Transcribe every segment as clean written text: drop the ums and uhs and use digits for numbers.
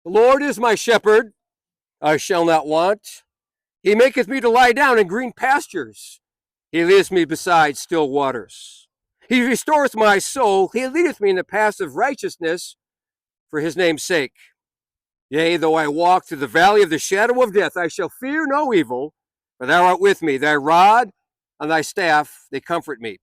The Lord is my shepherd, I shall not want. He maketh me to lie down in green pastures. He leadeth me beside still waters. He restoreth my soul. He leadeth me in the paths of righteousness for his name's sake. Yea, though I walk through the valley of the shadow of death, I shall fear no evil, for thou art with me. Thy rod and thy staff, they comfort me.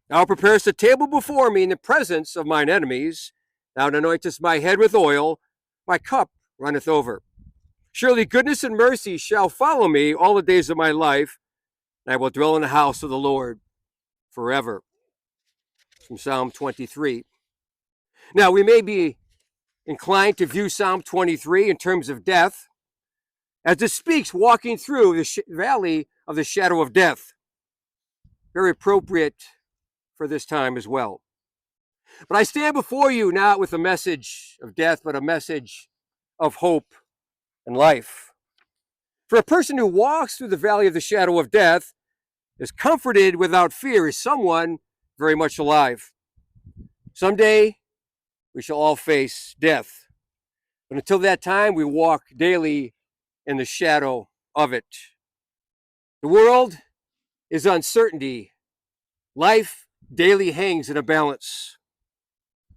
Thou preparest a table before me in the presence of mine enemies. Thou anointest my head with oil. My cup runneth over. Surely goodness and mercy shall follow me all the days of my life, and I will dwell in the house of the Lord forever. From Psalm 23. Now, we may be inclined to view Psalm 23 in terms of death, as it speaks walking through the valley of the shadow of death. Very appropriate for this time as well. But I stand before you not with a message of death, but a message of hope and life. For a person who walks through the valley of the shadow of death is comforted without fear, is someone very much alive. Someday we shall all face death. But until that time, we walk daily in the shadow of it. The world is uncertainty. Life daily hangs in a balance.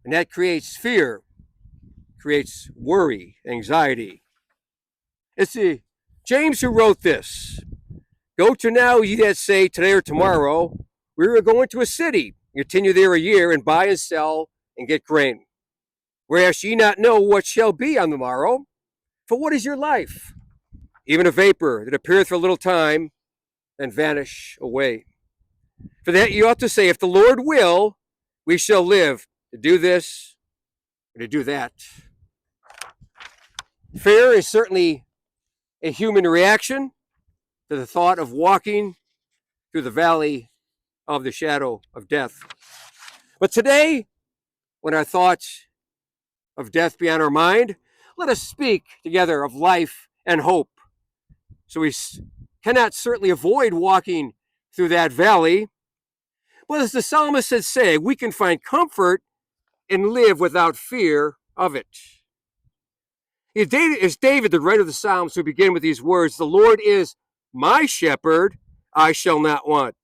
And that creates fear, creates worry, anxiety. It's James who wrote this. Go to now, ye that say, today or tomorrow, we are going to a city, continue there a year, and buy and sell, and get grain. Whereas ye not know what shall be on the morrow, for what is your life? Even a vapor that appeareth for a little time, and vanish away. For that ye ought to say, if the Lord will, we shall live to do this or to do that. Fear is certainly a human reaction to the thought of walking through the valley of the shadow of death. But today, when our thoughts of death be on our mind, let us speak together of life and hope. So we cannot certainly avoid walking through that valley, but as the psalmist said, say, we can find comfort and live without fear of it. It's David, the writer of the Psalms, who begin with these words, the Lord is my shepherd, I shall not want.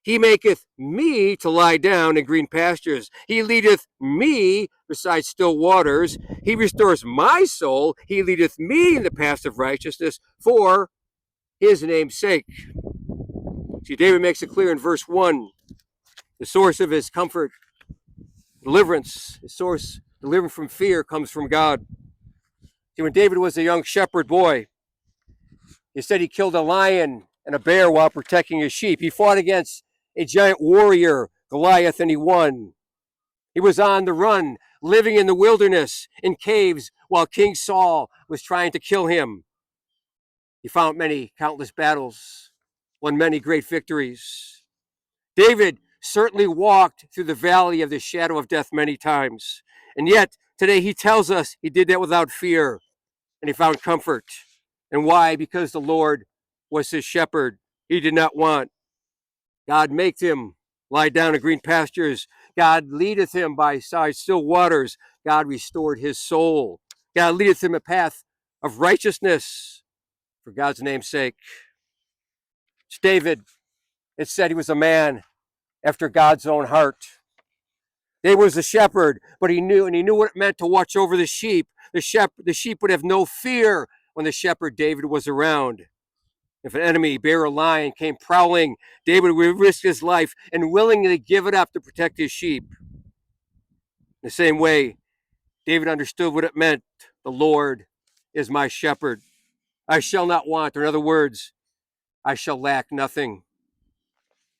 He maketh me to lie down in green pastures. He leadeth me beside still waters. He restores my soul. He leadeth me in the paths of righteousness for his name's sake. See, David makes it clear in verse 1, the source of his comfort, deliverance, his source, deliverance from fear comes from God. See, when David was a young shepherd boy, he said he killed a lion and a bear while protecting his sheep. He fought against a giant warrior, Goliath, and he won. He was on the run, living in the wilderness, in caves, while King Saul was trying to kill him. He fought many, countless battles, won many great victories. David certainly walked through the valley of the shadow of death many times. And yet, today he tells us he did that without fear, and he found comfort. And why? Because the Lord was his shepherd. He did not want. God maketh him lie down in green pastures. God leadeth him by still waters. God restored his soul. God leadeth him a path of righteousness for God's name's sake. It's David. It said he was a man after God's own heart. David was a shepherd, but he knew what it meant to watch over the sheep. The sheep would have no fear when the shepherd David was around. If an enemy, bear or lion, came prowling, David would risk his life and willingly give it up to protect his sheep. In the same way, David understood what it meant. The Lord is my shepherd. I shall not want, or in other words, I shall lack nothing.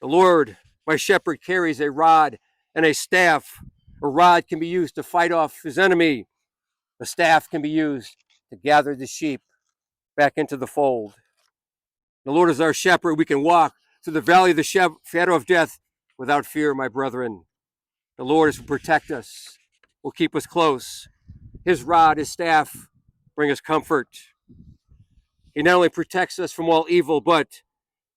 The Lord, my shepherd, carries a rod and a staff. A rod can be used to fight off his enemy. The staff can be used to gather the sheep back into the fold. The Lord is our shepherd. We can walk through the valley of the shadow of death without fear, my brethren. The Lord is to protect us, will keep us close. His rod, his staff, bring us comfort. He not only protects us from all evil, but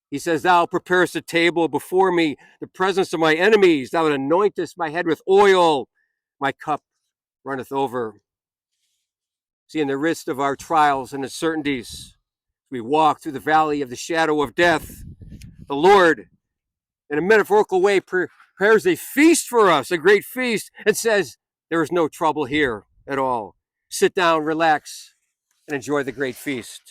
he says, thou preparest a table before me, the presence of my enemies. Thou anointest my head with oil. My cup runneth over. See, in the midst of our trials and uncertainties, we walk through the valley of the shadow of death. The Lord, in a metaphorical way, prepares a feast for us, a great feast, and says, there is no trouble here at all. Sit down, relax, and enjoy the great feast.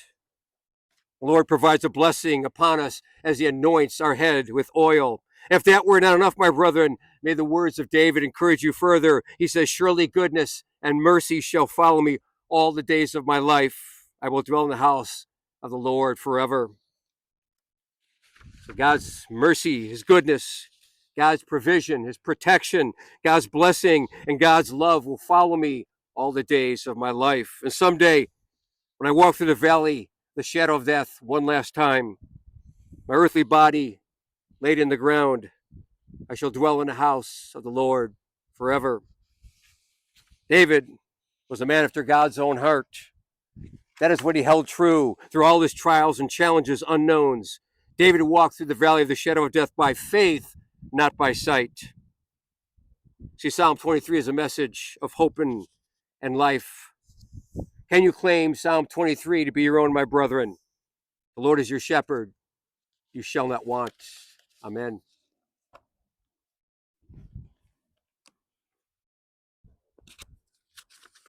The Lord provides a blessing upon us as he anoints our head with oil. If that were not enough, my brethren, may the words of David encourage you further. He says, surely goodness and mercy shall follow me all the days of my life. I will dwell in the house of the Lord forever. So God's mercy, his goodness, God's provision, his protection, God's blessing, and God's love will follow me all the days of my life. And someday, when I walk through the valley, the shadow of death, one last time, my earthly body laid in the ground, I shall dwell in the house of the Lord forever. David was a man after God's own heart. That is what he held true through all his trials and challenges, unknowns. David walked through the valley of the shadow of death by faith, not by sight. See, Psalm 23 is a message of hope and life. Can you claim Psalm 23 to be your own, my brethren? The Lord is your shepherd. You shall not want. Amen.